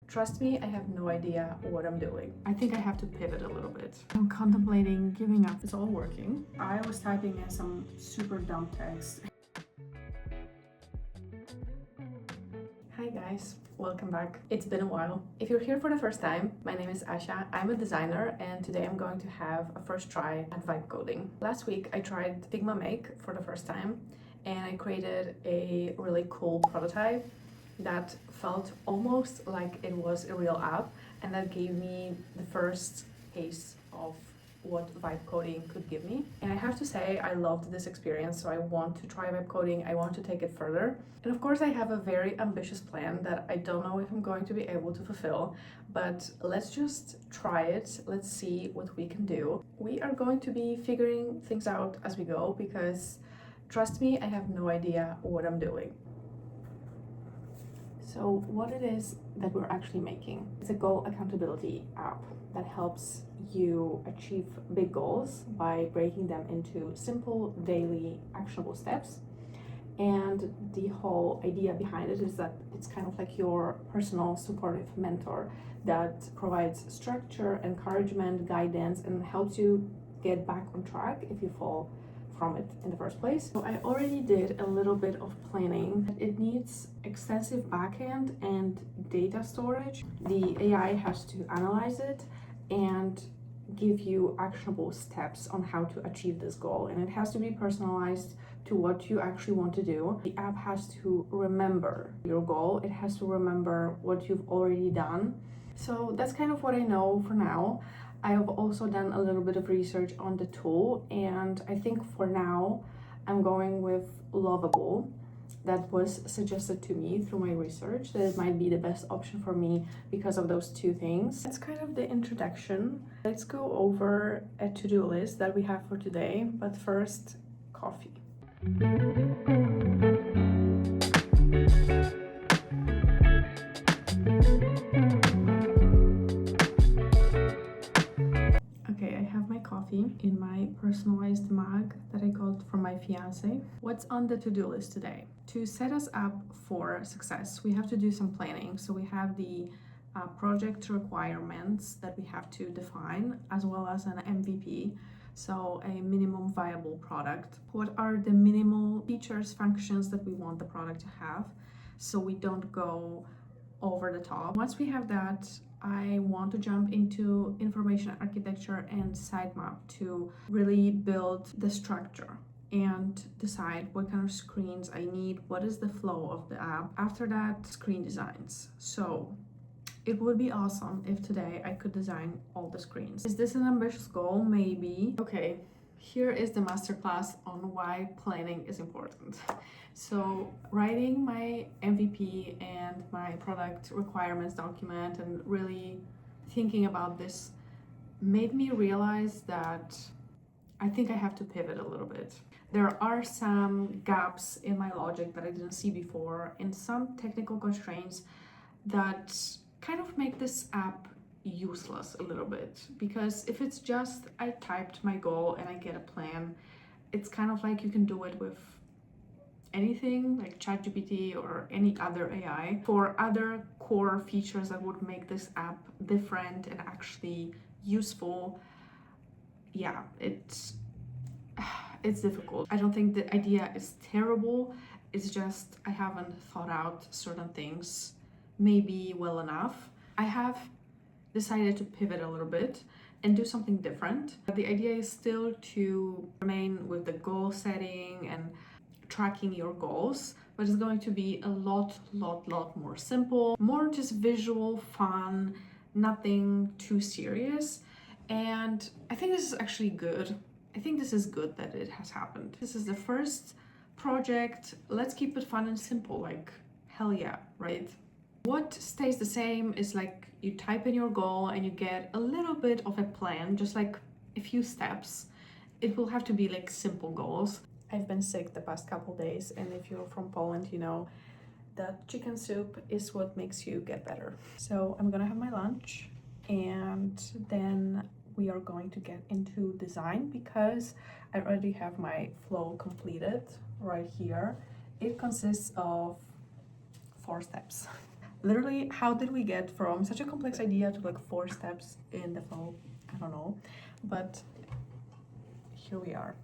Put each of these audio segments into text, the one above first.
Trust me, I have no idea what I'm doing. I think I have to pivot a little bit. I'm contemplating giving up. It's all working. I was typing in some super dumb text. Hi guys, welcome back. It's been a while. If you're here for the first time, my name is Asha. I'm a designer and today I'm going to have a first try at vibe coding. Last week I tried Figma Make for the first time and I created a really cool prototype that felt almost like it was a real app, and that gave me the first taste of what vibe coding could give me. And I have to say I loved this experience, so I want to try vibe coding. I want to take it further, and of course I have a very ambitious plan that I don't know if I'm going to be able to fulfill, but let's just try it. Let's see what we can do. We are going to be figuring things out as we go, because trust me, I have no idea what I'm doing. So what it is that we're actually making, it's a goal accountability app that helps you achieve big goals by breaking them into simple, daily, actionable steps. And the whole idea behind it is that it's kind of like your personal supportive mentor that provides structure, encouragement, guidance, and helps you get back on track if you fall from it in the first place. So I already did a little bit of planning. It needs extensive backend and data storage. The AI has to analyze it and give you actionable steps on how to achieve this goal, and it has to be personalized to what you actually want to do. The app has to remember your goal. It has to remember what you've already done. So that's kind of what I know for now. I have also done a little bit of research on the tool, and I think for now I'm going with Lovable. That was suggested to me through my research that it might be the best option for me because of those two things. That's kind of the introduction. Let's go over a to-do list that we have for today, but first, coffee. Okay, I have my coffee in my personalized mug that I got from my fiance. What's on the to-do list today? To set us up for success, we have to do some planning. So we have the project requirements that we have to define, as well as an MVP, so a minimum viable product. What are the minimal features, functions that we want the product to have, so we don't go over the top. Once we have that, I want to jump into information architecture and sitemap to really build the structure and decide what kind of screens I need, what is the flow of the app. After that, screen designs. So it would be awesome if today I could design all the screens. Is this an ambitious goal? Maybe. Okay, here is the masterclass on why planning is important. So writing my MVP and my product requirements document and really thinking about this made me realize that I think I have to pivot a little bit. There are some gaps in my logic that I didn't see before, and some technical constraints that kind of make this app useless a little bit. Because if it's just I typed my goal and I get a plan, it's kind of like you can do it with anything like ChatGPT or any other AI. For other core features that would make this app different and actually useful, yeah, it's difficult. I don't think the idea is terrible. It's just I haven't thought out certain things maybe well enough. I have decided to pivot a little bit and do something different. The idea is still to remain with the goal setting and tracking your goals, but it's going to be a lot more simple, more just visual, fun, nothing too serious. And I think this is actually good. I think this is good that it has happened. This is the first project. Let's keep it fun and simple, like hell yeah, right? What stays the same is like you type in your goal and you get a little bit of a plan, just like a few steps. It will have to be like simple goals. I've been sick the past couple days, and if you're from Poland, you know that chicken soup is what makes you get better. So I'm gonna have my lunch and then we are going to get into design because I already have my flow completed right here. It consists of 4 steps. Literally, how did we get from such a complex idea to like 4 steps in the flow? I don't know, but here we are.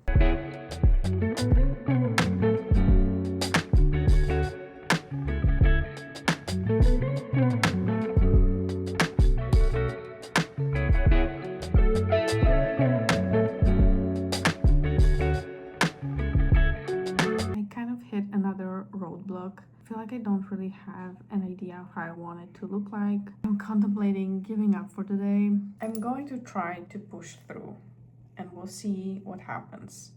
Hit another roadblock. I feel like I don't really have an idea of how I want it to look like. I'm contemplating giving up for today. I'm going to try to push through and we'll see what happens.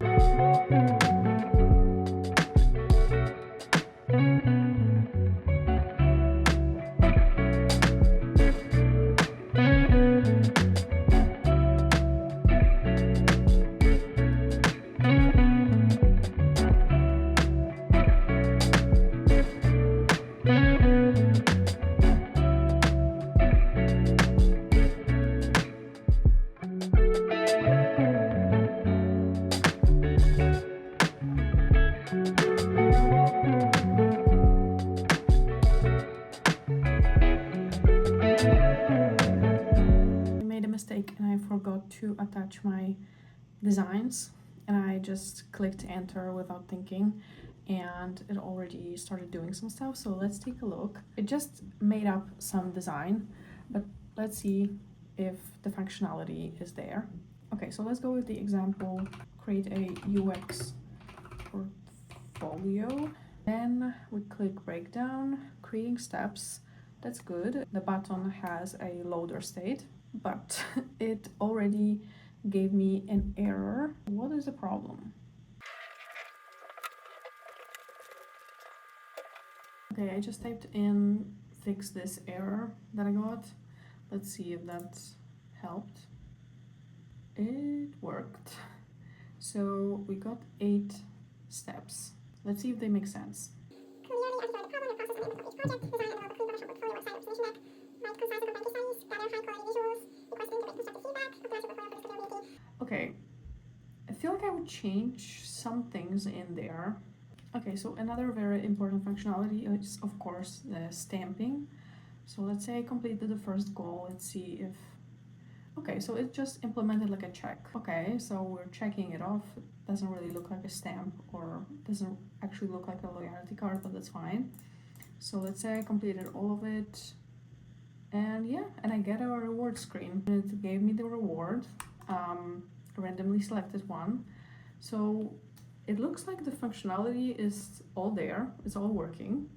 And I forgot to attach my designs and I just clicked enter without thinking and it already started doing some stuff. So let's take a look. It just made up some design, but let's see if the functionality is there. Okay, so let's go with the example, create a UX portfolio. Then we click breakdown, creating steps. That's good. The button has a loader state, but it already gave me an error. What is the problem? Okay, I just typed in fix this error that I got. Let's see if that helped. It worked. So we got 8 steps. Let's see if they make sense. Okay, I feel like I would change some things in there. Okay, so another very important functionality is of course the stamping. So let's say I completed the first goal. Let's see if, okay, so it just implemented like a check. Okay, so we're checking it off. It doesn't really look like a stamp or doesn't actually look like a loyalty card, but that's fine. So let's say I completed all of it. And yeah, and I get a reward screen. It gave me the reward, randomly selected one. So it looks like the functionality is all there, it's all working.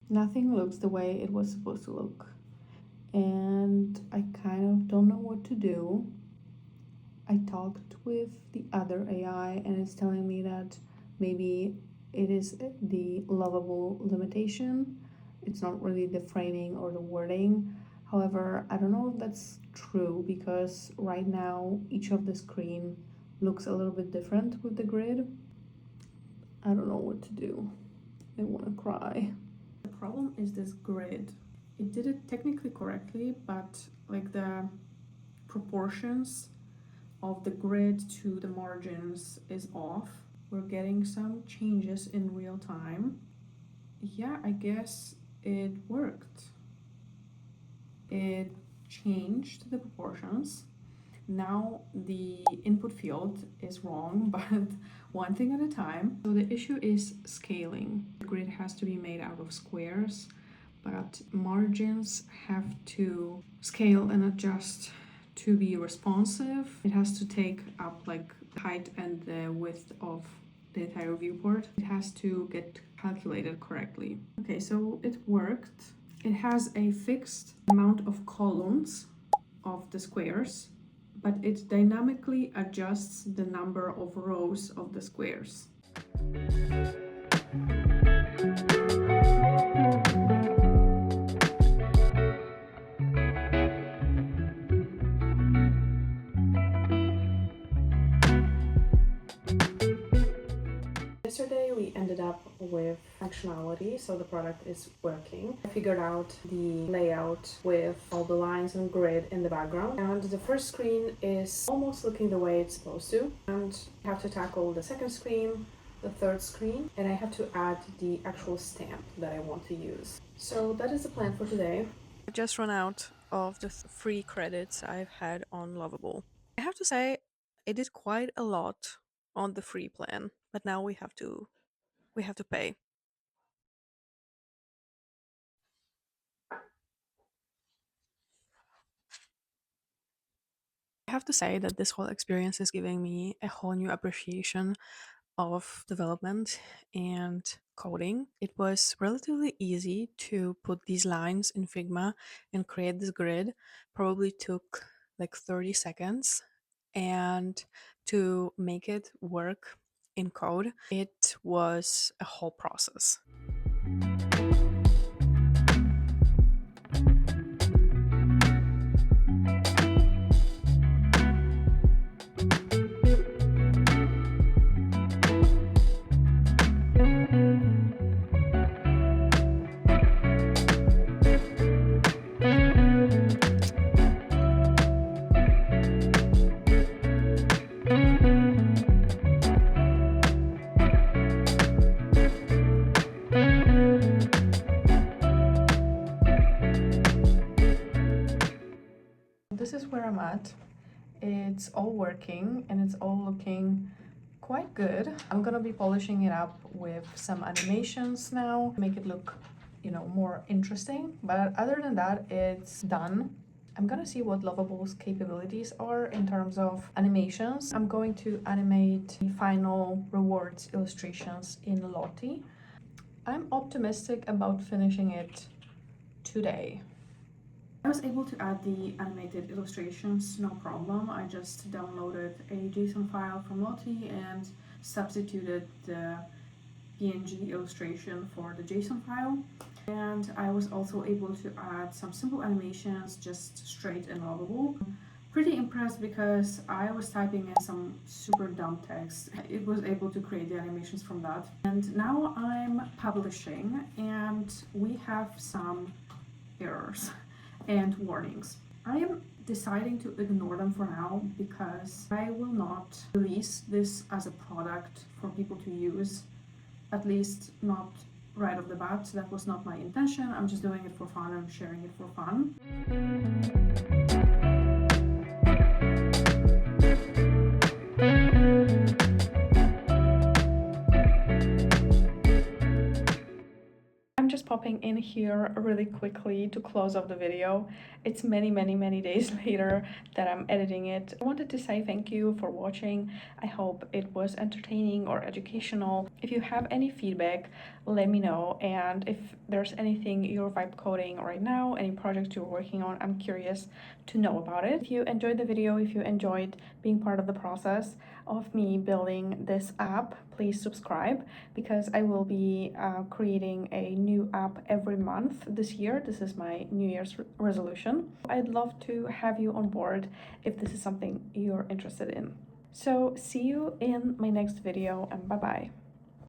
Nothing looks the way it was supposed to look. And I kind of don't know what to do. I talked with the other AI and it's telling me that maybe it is the lovable limitation. It's not really the framing or the wording. However, I don't know if that's true because right now each of the screen looks a little bit different with the grid. I don't know what to do. I want to cry. The problem is this grid. It did it technically correctly, but like the proportions of the grid to the margins is off. We're getting some changes in real time. Yeah, I guess it worked. It changed the proportions. Now the input field is wrong, but one thing at a time. So the issue is scaling. The grid has to be made out of squares, but margins have to scale and adjust to be responsive. It has to take up like the height and the width of the entire viewport. It has to get calculated correctly. Okay, so it worked. It has a fixed amount of columns of the squares, but it dynamically adjusts the number of rows of the squares. Yesterday we ended up with functionality, so the product is working. I figured out the layout with all the lines and grid in the background, and the first screen is almost looking the way it's supposed to, and you have to tackle the second screen the third screen, and I have to add the actual stamp that I want to use. So that is the plan for today. I just run out of the free credits I've had on Lovable. I have to say, I did quite a lot on the free plan, but now we have to pay. I have to say that this whole experience is giving me a whole new appreciation of development and coding. It was relatively easy to put these lines in Figma and create this grid. Probably took like 30 seconds. And to make it work in code, it was a whole process. This is where I'm at. It's all working and it's all looking quite good. I'm gonna be polishing it up with some animations now, make it look, more interesting. But other than that, it's done. I'm gonna see what Lovable's capabilities are in terms of animations. I'm going to animate the final rewards illustrations in Lottie. I'm optimistic about finishing it today. I was able to add the animated illustrations, no problem. I just downloaded a JSON file from Lottie and substituted the PNG illustration for the JSON file. And I was also able to add some simple animations just straight in Lovable. Pretty impressed because I was typing in some super dumb text. It was able to create the animations from that. And now I'm publishing and we have some errors and warnings. I am deciding to ignore them for now because I will not release this as a product for people to use, at least not right off the bat. That was not my intention. I'm just doing it for fun. I'm sharing it for fun. Just popping in here really quickly to close off the video. It's many days later that I'm editing it. I wanted to say thank you for watching. I hope it was entertaining or educational. If you have any feedback, let me know, and if there's anything you're vibe coding right now, any projects you're working on, I'm curious to know about it. If you enjoyed the video, if you enjoyed being part of the process of me building this app, please subscribe because I will be creating a new app every month this year. This is my New Year's resolution. I'd love to have you on board if this is something you're interested in. So see you in my next video, and bye bye.